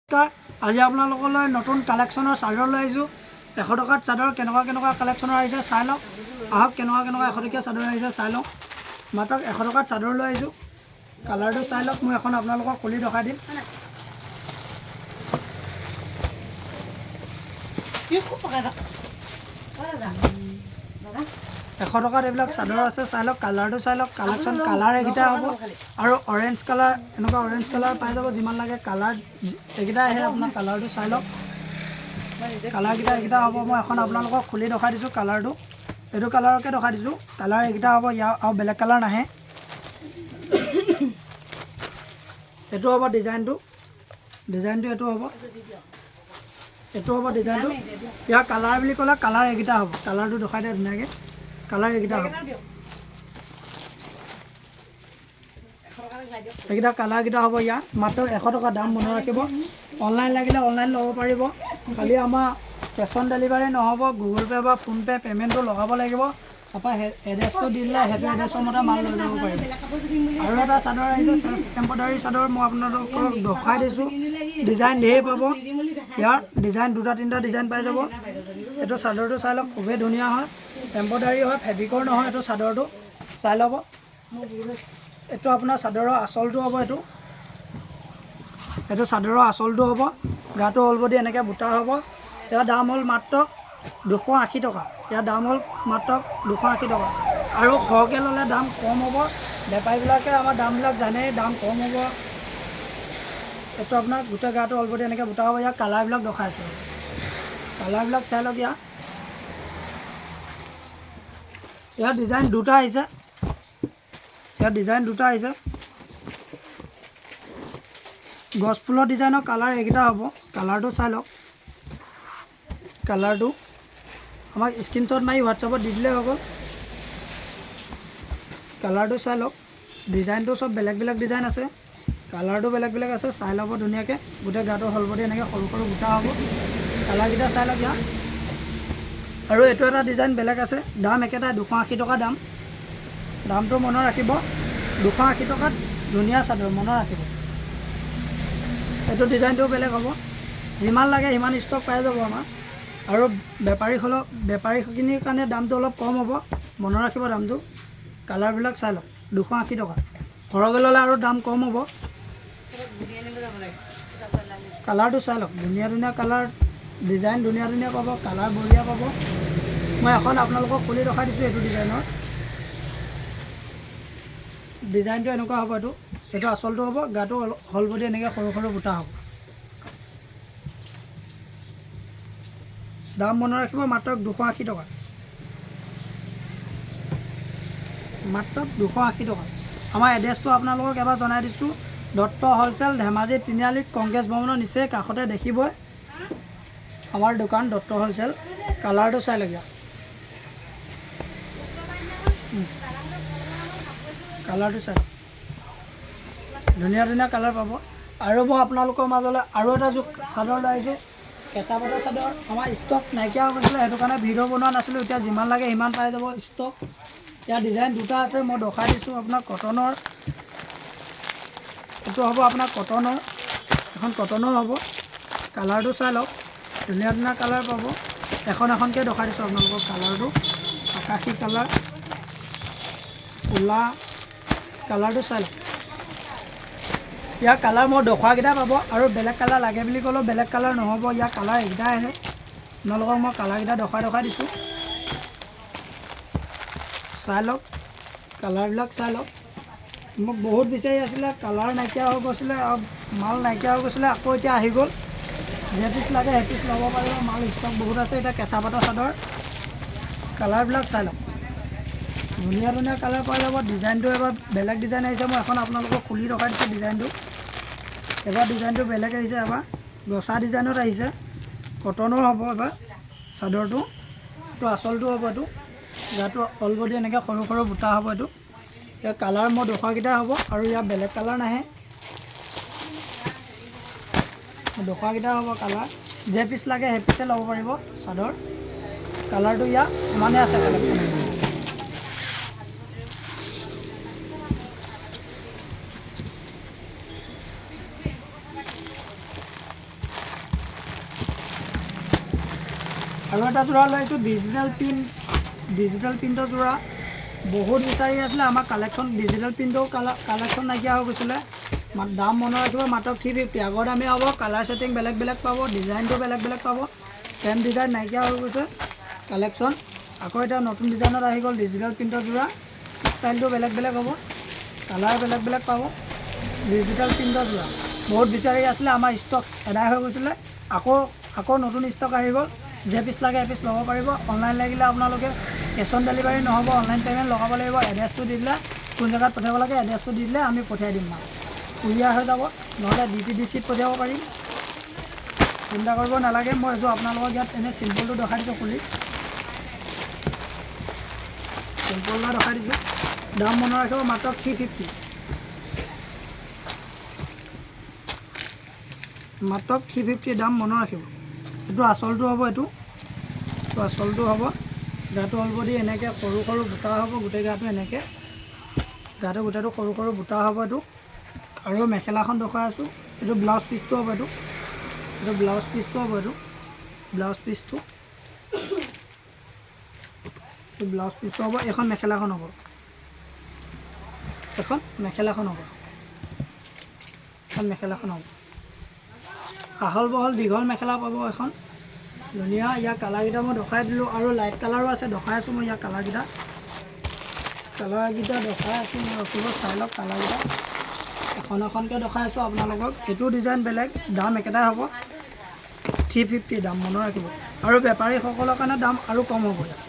আজি আপোনালোকলৈ নতুন কালেকশ্যনৰ চাদৰ লৈ আহিছোঁ। 100 টকাত চাদৰ কেনেকুৱা কালেকশ্যনৰ আহিছে চাই লওক। আহক কেনেকুৱা 100 টকীয়া চাদৰ আহিছে চাই লওক। মাত্ৰ 100 টকাত চাদৰ লৈ আহিছোঁ। কালাৰটো চাই লওক। মই এখন আপোনালোকক খুলি দেখাই দিম। 100 টকাত এইবিলাক চাদৰ আছে চাই লওক। কালাৰটো চাই লওক। কালেকশ্যন কালাৰ এইকেইটা হ'ব আৰু অৰেঞ্জ কালাৰ এনেকুৱা অৰেঞ্জ কালাৰ পাই যাব যিমান লাগে। কালাৰ এইকেইটা আহে আপোনাৰ। কালাৰটো চাই লওক। কালাৰকেইটা এইকেইটা হ'ব। মই এখন আপোনালোকক খুলি দেখাই দিছোঁ। কালাৰটো এইটো কালাৰকে দেখাই দিছোঁ। কালাৰ এইকেইটা হ'ব। ইয়াৰ আৰু বেলেগ কালাৰ নাহে। এইটো হ'ব ডিজাইনটো এইটো হ'ব। এইটো হ'ব ডিজাইনটো। ইয়াৰ কালাৰ বুলি ক'লে কালাৰ এইকেইটা হ'ব। কালাৰটো দেখাই দিয়ে ধুনীয়াকৈ। কালাৰ এইকেইটা হ'ব। এইকেইটা কালাৰকেইটা হ'ব। ইয়াৰ মাত্ৰ 100 টকা দাম মনত ৰাখিব। অনলাইন লাগিলে অনলাইন ল'ব পাৰিব। খালি আমাৰ কেছ অন ডেলিভাৰী নহ'ব। গুগল পে' বা ফোনপে' পে'মেণ্টটো লগাব লাগিব। তাৰপৰা এড্ৰেছটো দি দিলে সেইটো এড্ৰেছৰ মতে মাল লৈ যাব পাৰিব। আৰু এটা চাদৰ আহিছে চেল্ফ এম্ব্ৰইডাৰী চাদৰ। মই আপোনালোকক দেখাই দিছোঁ। ডিজাইন ধেৰ পাব। ইয়াৰ ডিজাইন 2-3টা ডিজাইন পাই যাব। এইটো চাদৰটো চাই লওক। খুবেই ধুনীয়া হয়। এম্ব্ৰইডাৰী হয়, ফেব্ৰিকৰ নহয়। এইটো চাদৰটো চাই ল'ব। এইটো আপোনাৰ চাদৰৰ আঁচলটো হ'ব। এইটো চাদৰৰ আঁচলটো হ'ব। গাটো অলবডি এনেকৈ বুটা হ'ব। ইয়াৰ দাম হ'ল মাত্ৰ 280 টকা। ইয়াৰ দাম হ'ল মাত্ৰ 280 টকা। আৰু সৰহকৈ ল'লে দাম কম হ'ব। বেপাৰীবিলাকে আমাৰ দামবিলাক জানেই, দাম কম হ'ব। এইটো আপোনাৰ গোটেই গাটো অলবডি এনেকৈ বুটা হ'ব। ইয়াৰ কালাৰবিলাক দেখাইছোঁ। কালাৰবিলাক চাই লওক। ইয়াৰ ডিজাইন দুটা আহিছে। গছ ফুলৰ ডিজাইনৰ কালাৰ এইকেইটা হ'ব। কালাৰটো চাই লওক। কালাৰটো আমাক স্ক্ৰীনশ্বট মাৰি হোৱাটছআপত দি দিলেই হৈ গ'ল। কালাৰটো চাই লওক। ডিজাইনটো চব বেলেগ ডিজাইন আছে। কালাৰটো বেলেগ আছে। চাই ল'ব ধুনীয়াকৈ। গোটেই গাটো হলবডি এনেকৈ সৰু বুটা হ'ব। কালাৰকেইটা চাই লওক ইয়াৰ। আৰু এইটো এটা ডিজাইন বেলেগ আছে। দাম একেটাই 280 টকা দাম। দামটো মনত ৰাখিব। 280 টকাত ধুনীয়া চাদৰ মনত ৰাখিব। এইটো ডিজাইনটো বেলেগ হ'ব। যিমান লাগে সিমান ষ্টক পাই যাব আমাৰ। আৰু বেপাৰীখিনিৰ কাৰণে দামটো অলপ কম হ'ব। মনত ৰাখিব দামটো। কালাৰবিলাক চাই লওক। 280 টকা। সৰহকৈ ল'লে আৰু দাম কম হ'ব। কালাৰটো চাই লওক। ধুনীয়া কালাৰ। ডিজাইন ধুনীয়া পাব। কালাৰ বঢ়িয়া পাব। মই এখন আপোনালোকক খুলি দেখাই দিছোঁ। এইটো ডিজাইনটো এনেকুৱা হ'ব। এইটো আচলটো হ'ব। গাটো হলবডি এনেকৈ সৰু বুটা হ'ব। দাম মনত ৰাখিব। মাত্ৰ 280 টকা। মাত্ৰ 280 টকা। আমাৰ এড্ৰেছটো আপোনালোকক এবাৰ জনাই দিছোঁ। দত্ত হ'লচেল, ধেমাজি তিনিআলি কংগ্ৰেছ ভৱনৰ নিচেই কাষতে দেখিবই আমাৰ দোকান দত্ত হ'লচেল। কালাৰটো চাই লওক। কালাৰটো চাই লওক। ধুনীয়া কালাৰ পাব। আৰু মই আপোনালোকৰ মাজলৈ আৰু এটা চাদৰ লৈ আহিছোঁ। কেঁচা পাটৰ চাদৰ। আমাৰ ষ্টক নাইকিয়া হৈ গৈছিলে, সেইটো কাৰণে ভিডিঅ' বনোৱা নাছিলোঁ। এতিয়া যিমান লাগে সিমান পাই যাব ষ্টক। ইয়াৰ ডিজাইন দুটা আছে। মই দেখাই দিছোঁ আপোনাক। কটনৰ এইটো হ'ব আপোনাৰ কটনৰ। এখন কটনৰ হ'ব। কালাৰটো চাই লওক। ধুনীয়া কালাৰ পাব। এখনকৈ দেখাই দিছোঁ আপোনালোকক। কালাৰটো আকাশী কালাৰ, ক'লা। কালাৰটো চাই লওক। ইয়াৰ কালাৰ মই দেখুৱাকেইটা পাব। আৰু বেলেগ কালাৰ লাগে বুলি ক'লেও বেলেগ কালাৰ নহ'ব। ইয়াৰ কালাৰ এইকেইটাই আহে। আপোনালোকক মই কালাৰকেইটা দেখাই দিছোঁ। চাই লওক। কালাৰবিলাক চাই লওক। মোক বহুত বিচাৰি আছিলে। কালাৰ নাইকিয়া হৈ গৈছিলে আৰু মাল নাইকিয়া হৈ গৈছিলে। আকৌ এতিয়া আহি গ'ল। যে পিচ লাগে সেই পিচ ল'ব পাৰিব। মাল ষ্টক বহুত আছে। এতিয়া কেঁচা পাটৰ চাদৰ। কালাৰবিলাক চাই লওক। ধুনীয়া কালাৰ পাই যাব। ডিজাইনটো এবাৰ বেলেগ ডিজাইন আহিছে। মই এখন আপোনালোকক খুলি দেখাই দিছোঁ ডিজাইনটো। এবাৰ ডিজাইনটো বেলেগ আহিছে। এবাৰ গছা ডিজাইনত আহিছে। কটনৰ হ'ব এবাৰ চাদৰটো। এইটো আচলটো হ'ব। এইটো গাটো অলবডি এনেকৈ সৰু বুটা হ'ব। ইয়াৰ কালাৰ মই দেখুৱাকেইটা হ'ব। আৰু ইয়াৰ বেলেগ কালাৰ নাহে। দেখুৱাকেইটা হ'ব কালাৰ। যে পিচ লাগে সেই পিচে ল'ব পাৰিব চাদৰ। কালাৰটো ইয়াৰ ইমানে আছে। কালেকশ্যন আৰু এটা যোৰা লৈছোঁ ডিজিটেল প্ৰিণ্টৰ যোৰা। বহুত বিচাৰি আছিলে আমাৰ কালেকশ্যন, ডিজিটেল প্ৰিণ্টৰ কালেকশ্যন নাইকিয়া হৈ গৈছিলে। দাম মনত ৰাখিব, মাত্ৰ 350। আগৰ দামে হ'ব, কালাৰ ছেটিং বেলেগ বেলেগ পাব, ডিজাইনটো বেলেগ বেলেগ পাব। চেম ডিজাইন নাইকিয়া হৈ গৈছে কালেকশ্যন। আকৌ এতিয়া নতুন ডিজাইনত আহি গ'ল ডিজিটেল প্ৰিণ্টৰ যোৰা। ষ্টাইলটো বেলেগ বেলেগ হ'ব, কালাৰ বেলেগ বেলেগ পাব। ডিজিটেল প্ৰিণ্টৰ যোৰা বহুত বিচাৰি আছিলে, আমাৰ ষ্টক এদাই হৈ গৈছিলে। আকৌ নতুন ষ্টক আহি গ'ল। যে পিচ লাগে এপিচ ল'ব পাৰিব। অনলাইন লাগিলে আপোনালোকে কেছ অন ডেলিভাৰী নহ'ব, অনলাইন পে'মেণ্ট লগাব লাগিব। এড্ৰেছটো দি দিলে, কোন জেগাত পঠিয়াব লাগে এড্ৰেছটো দি দিলে আমি পঠিয়াই দিম। কুৰিয়াৰ হৈ যাব, নহ'লে DTDCত পঠিয়াব পাৰিম। চিন্তা কৰিব নালাগে। মই এইযোৰ আপোনালোকক ইয়াত এনেই চিম্পলটো দেখাই দিছোঁ, খুলি চিম্পলটো দেখাই দিছোঁ। দাম মনত ৰাখিব, মাত্ৰ 350। মাত্ৰ 350 দাম মনত ৰাখিব। এইটো আচলটো হ'ব, এইটো আচলটো হ'ব। গাটো অলৰেডি এনেকৈ সৰু সৰু বুটা হ'ব, গোটেই গাটো এনেকৈ গাটো গোটেইটো সৰু সৰু বুটা হ'ব এইটো। আৰু মেখেলাখন দেখুৱাই আছোঁ, এইটো ব্লাউজ পিচটো হ'ব। এইটো ব্লাউজ পিচটো হ'ব। এইটো ব্লাউজ পিচটো হ'ব। এখন মেখেলাখন হ'ব, এখন মেখেলাখন হ'ব। আহল বহল দীঘল মেখেলা পাব এখন ধুনীয়া। ইয়াৰ কালাৰকেইটা মই দেখাই দিলোঁ, আৰু লাইট কালাৰো আছে, দেখাই আছোঁ মই ইয়াৰ কালাৰকেইটা দেখাই আছোঁ মই। ৰখিব, চাই লওক কালাৰকেইটা। এখনকৈ দেখাই আছোঁ আপোনালোকক। এইটো ডিজাইন বেলেগ, দাম একেটাই হ'ব, 350 দাম মনত ৰাখিব। আৰু বেপাৰীসকলৰ কাৰণে দাম আৰু কম হ'ব ইয়াত,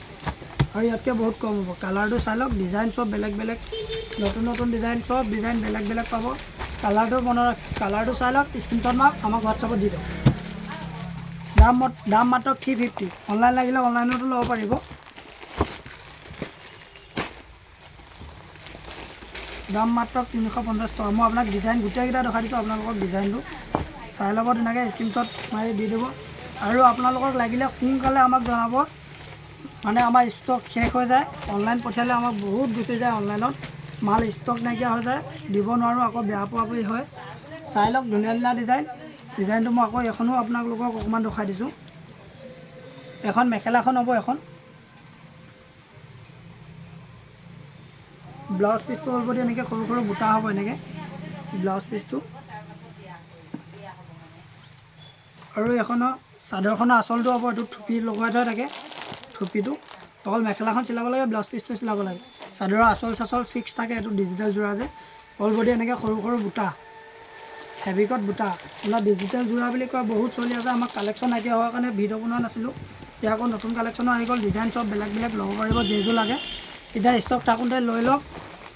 আৰু ইয়াতকৈ বহুত কম হ'ব। কালাৰটো চাই লওক, ডিজাইন চব বেলেগ বেলেগ, নতুন ডিজাইন, চব ডিজাইন বেলেগ বেলেগ পাব। কালাৰটো চাই লওক, স্ক্ৰীনশ্বট মাৰক, আমাক হোৱাটছআপত দি দিয়ক। দাম মাত্ৰ 350। অনলাইন লাগিলে অনলাইনতো ল'ব পাৰিব। দাম মাত্ৰ 350 টকা। মই আপোনাক ডিজাইন গোটেইকেইটা দেখাই দিছোঁ, আপোনালোকক ডিজাইনটো চাই ল'ব, ধুনীয়াকৈ স্ক্ৰীনশ্বট মাৰি দি দিব। আৰু আপোনালোকক লাগিলে সোনকালে আমাক জনাব, মানে আমাৰ ষ্টক শেষ হৈ যায়। অনলাইন পঠিয়ালে আমাক বহুত গুচি যায়, অনলাইনত মাল ষ্টক নাইকিয়া হৈ যায়, দিব নোৱাৰোঁ, আকৌ বেয়া পোৱা পুৰি হয়। চাই লওক, ধুনীয়া ধুনীয়া ডিজাইনটো মই আকৌ এখনো আপোনালোকক অকণমান দেখাই দিছোঁ। এখন মেখেলাখন হ'ব, এখন ব্লাউজ পিচটো অলৰেডি এনেকৈ সৰু সৰু বুটা হ'ব, এনেকৈ ব্লাউজ পিচটো। আৰু এখনৰ চাদৰখনৰ আঁচলটো হ'ব, এইটো থুপি লগাই থোৱা থাকে। থুপিটো অকল মেখেলাখন চিলাব লাগে, ব্লাউজ পিচটো চিলাব লাগে। চাদৰৰ আঁচল ফিক্স থাকে। এইটো ডিজিটেল যোৰা যে, অলৰেডি এনেকৈ সৰু সৰু বুটা, ফেব্ৰিকত বুটা। আপোনাৰ ডিজিটেল যোৰা বুলি কয়, বহুত চলি আছে। আমাৰ কালেকশ্যন নাইকিয়া হোৱাৰ কাৰণে ভিডিঅ' বনোৱা নাছিলোঁ। এতিয়া আকৌ নতুন কালেকশ্যনো আহি গ'ল, ডিজাইন চব বেলেগ বেলেগ ল'ব পাৰিব। যেইযোৰ লাগে এতিয়া ষ্টক থাকোঁতে লৈ লওক।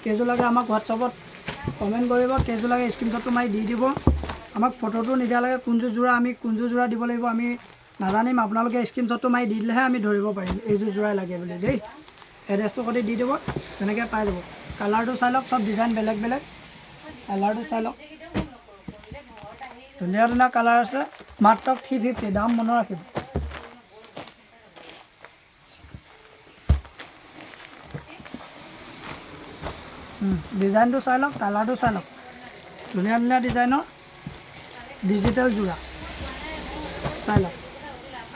কেইযোৰ লাগে আমাক হোৱাটছআপত কমেণ্ট কৰিব, কেইযোৰ লাগে স্ক্ৰীনশ্বটটো মাৰি দি দিব। আমাক ফটোটো নিদিয়ালৈকে কোনযোৰ যোৰা দিব লাগিব আমি নাজানিম। আপোনালোকে স্ক্ৰীনশ্বটটো মাৰি দি দিলেহে আমি ধৰিব পাৰিম এইযোৰ যোৰাই লাগে বুলি দেই। এড্ৰেছটো সৈতে দি দিব, তেনেকৈ পাই যাব। কালাৰটো চাই লওক, চব ডিজাইন বেলেগ বেলেগ। কালাৰটো চাই লওক, ধুনীয়া ধুনীয়া কালাৰ আছে। মাত্ৰ 350 দাম মনত ৰাখিব। ডিজাইনটো চাই লওক, কালাৰটো চাই লওক, ধুনীয়া ধুনীয়া ডিজাইনৰ ডিজিটেল যোৰা চাই লওক।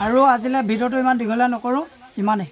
আৰু আজিলৈ ভিডিঅ'টো ইমান দীঘলীয়া নকৰোঁ, ইমানেই।